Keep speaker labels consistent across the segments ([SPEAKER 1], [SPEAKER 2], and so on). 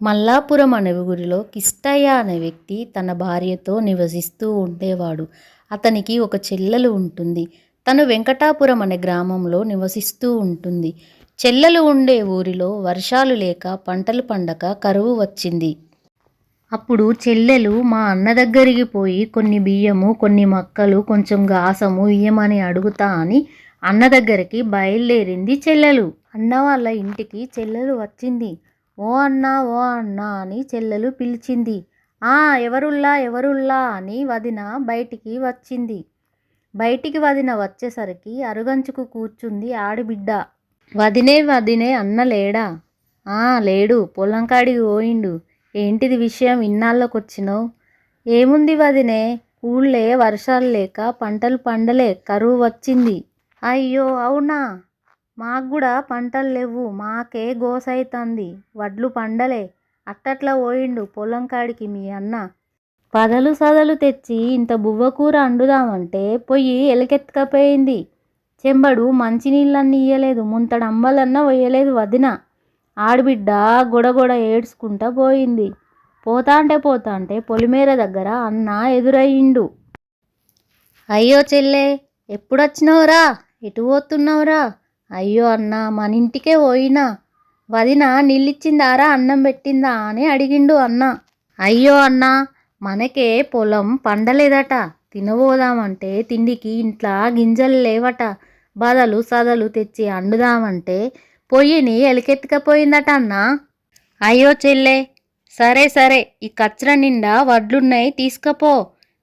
[SPEAKER 1] మల్లాపురం అనే ఊరిలో కిష్టయ్య అనే వ్యక్తి తన భార్యతో నివసిస్తూ ఉండేవాడు. అతనికి ఒక చెల్లెలు ఉంటుంది. తను వెంకటాపురం అనే గ్రామంలో నివసిస్తూ ఉంటుంది. చెల్లెలు ఉండే ఊరిలో వర్షాలు లేక పంటలు పండక కరువు వచ్చింది. అప్పుడు చెల్లెలు మా అన్న దగ్గరికి పోయి కొన్ని బియ్యము, కొన్ని మక్కలు, కొంచెం గాసము ఇయ్యమని అడుగుతా అని అన్న దగ్గరికి బయలుదేరింది చెల్లెలు. అన్న వాళ్ళ ఇంటికి చెల్లెలు వచ్చింది. ఓ అన్నా ఓ అన్నా అని చెల్లెలు పిలిచింది. ఎవరుల్లా ఎవరుల్లా అని వదిన బయటికి వచ్చింది. బయటికి వదిన వచ్చేసరికి అరుగంచుకు కూర్చుంది ఆడిబిడ్డ. వదినే వదినే అన్న లేడా? లేడు, పొలం కాడికి పోయిండు. ఏంటిది విషయం, ఇన్నాళ్ళకొచ్చినావు? ఏముంది వదినే, ఊళ్ళే వర్షాలు లేక పంటలు పండలే, కరువు వచ్చింది. అయ్యో అవునా, మాకు కూడా పంటలు లేవు, మాకే గోసైతంది, వడ్లు పండలే. అట్టట్లా పోయిండు పొలం కాడికి మీ అన్న. పదలు సదలు తెచ్చి ఇంత బువ్వకూర అండుదామంటే పొయ్యి ఎలకెత్తుకపోయింది. చెంబడు మంచినీళ్ళన్నీ ఇయ్యలేదు, ముంతడు అంబలన్నా వేయలేదు వదిన. ఆడబిడ్డ గొడగొడ ఏడ్చుకుంటా పోయింది. పోతాంటే పొలిమేర దగ్గర అన్న ఎదురయ్యిండు. అయ్యో చెల్లే, ఎప్పుడొచ్చినవురా? ఎటు పోతున్నావురా? అయ్యో అన్న, మన ఇంటికే పోయినా. వదిన నీళ్ళిచ్చిందారా, అన్నం పెట్టిందా అని అడిగిండు అన్న. అయ్యో అన్న, మనకే పొలం పండలేదట, తినబోదామంటే తిండికి ఇంట్లో గింజలు లేవట, బదలు సదలు తెచ్చి అండుదామంటే పొయ్యిని ఎలికెత్తుకపోయిందట అన్న. అయ్యో చెల్లే, సరే సరే, ఈ కచ్చర నిండా వడ్లున్నాయి, తీసుకపో,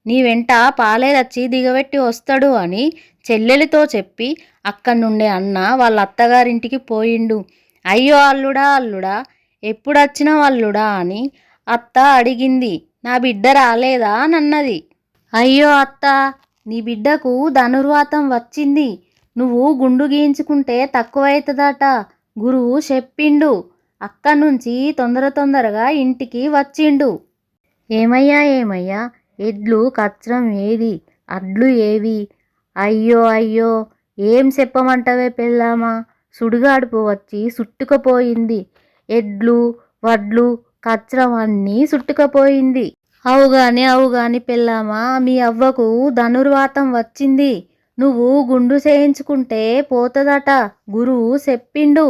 [SPEAKER 1] నీ వెంట పాలేరచ్చి దిగబెట్టి వస్తాడు అని చెల్లెలితో చెప్పి అక్కడి నుండే అన్న వాళ్ళ అత్తగారింటికి పోయిండు. అయ్యో అల్లుడా అల్లుడా, ఎప్పుడొచ్చినావు అల్లుడా అని అత్త అడిగింది. నా బిడ్డ రాలేదా నన్నది. అయ్యో అత్త, నీ బిడ్డకు ధనుర్వాతం వచ్చింది, నువ్వు గుండు గీయించుకుంటే తక్కువైతుందట, గురువు చెప్పిండు. అక్కడి నుంచి తొందరగా ఇంటికి వచ్చిండు. ఏమయ్యా, ఎడ్లు కచ్చరం ఏది, అడ్లు ఏవి? అయ్యో అయ్యో, ఏం చెప్పమంటవే పెళ్ళామా, సుడిగాడుపు వచ్చి సుట్టుకుపోయింది, ఎడ్లు వడ్లు కచ్చరం అన్నీ సుట్టుకుపోయింది. అవుగాని పెళ్ళామా, మీ అవ్వకు ధనుర్వాతం వచ్చింది, నువ్వు గుండు చేయించుకుంటే పోతదట, గురువు చెప్పిండు.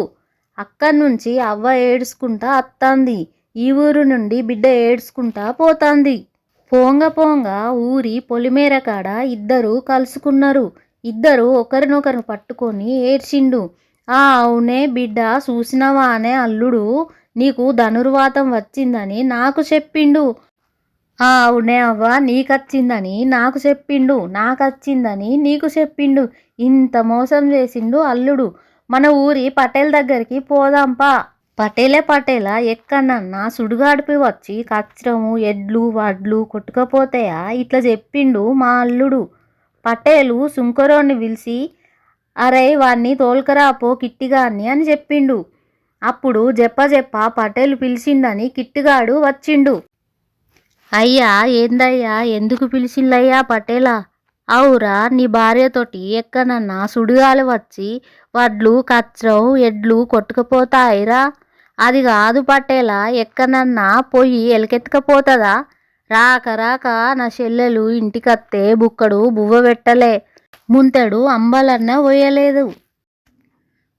[SPEAKER 1] అక్కడి నుంచి అవ్వ ఏడ్చుకుంటా అత్తంది, ఈ ఊరు నుండి బిడ్డ ఏడ్చుకుంటా పోతాంది. పోంగ ఊరి పొలిమేర కాడ ఇద్దరు కలుసుకున్నారు. ఇద్దరు ఒకరినొకరు పట్టుకొని ఏడ్చిండు. అవునే బిడ్డ, చూసినవా అనే అల్లుడు నీకు ధనుర్వాతం వచ్చిందని నాకు చెప్పిండు. అవునే అవ్వ, నీకచ్చిందని నాకు చెప్పిండు, నాకచ్చిందని నీకు చెప్పిండు. ఇంత మోసం చేసిండు అల్లుడు. మన ఊరి పటేల్ దగ్గరికి పోదాంపా. పటేలా ఎక్కడన్నా సుడుగాడిపి వచ్చి కచ్చరము ఎడ్లు వడ్లు కొట్టుకపోతాయా, ఇట్లా చెప్పిండు మా అల్లుడు. పటేలు సుంకరోని పిలిచి, అరే వాణ్ణి తోల్కరాపో కిట్టిగాన్ని అని చెప్పిండు. అప్పుడు చెప్ప పటేలు పిలిచిండని కిట్టిగాడు వచ్చిండు. అయ్యా ఏందయ్యా, ఎందుకు పిలిచిండయ్యా పటేలా? అవురా, నీ భార్యతోటి ఎక్కడన్నా సుడిగాలు వచ్చి వడ్లు కచ్చరం ఎడ్లు కొట్టుకుపోతాయిరా? అది కాదు పటేలా, ఎక్కడన్నా పొయ్యి ఎలకెత్తుకపోతుందా? రాక నా చెల్లెలు ఇంటికత్తే బుక్కడు బువ్వ పెట్టలే, ముంతడు అంబలన్న పోయలేదు.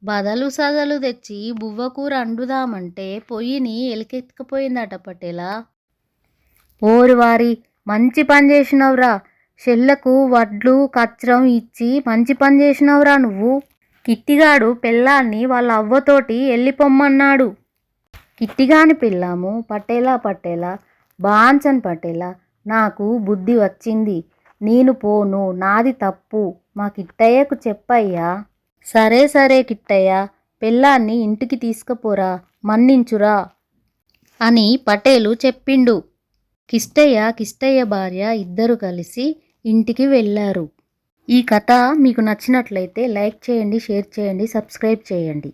[SPEAKER 1] బదలు సదలు తెచ్చి బువ్వకూర అండుదామంటే పొయ్యిని ఎలకెత్తుకుపోయిందట పటేలా. ఓరివారి, మంచి పని చేసినవురా, చెల్లకు వడ్లు కచ్చరం ఇచ్చి మంచి పని చేసినవురా నువ్వు. కిట్టిగాడు పెళ్ళాన్ని వాళ్ళ అవ్వతోటి వెళ్ళిపోమ్మన్నాడు. కిట్టిగాని పెళ్ళాము పటేలా బాంచన్ పటేలా, నాకు బుద్ధి వచ్చింది, నేను పోను, నాది తప్పు, మా కిట్టయ్యకు చెప్పయ్యా. సరే కిట్టయ్య, పెళ్ళాన్ని ఇంటికి తీసుకుపోరా, మన్నించురా అని పటేలు చెప్పిండు. కిష్టయ్య భార్య ఇద్దరు కలిసి ఇంటికి వెళ్ళారు. ఈ కథ మీకు నచ్చినట్లయితే లైక్ చేయండి, షేర్ చేయండి, సబ్స్క్రైబ్ చేయండి.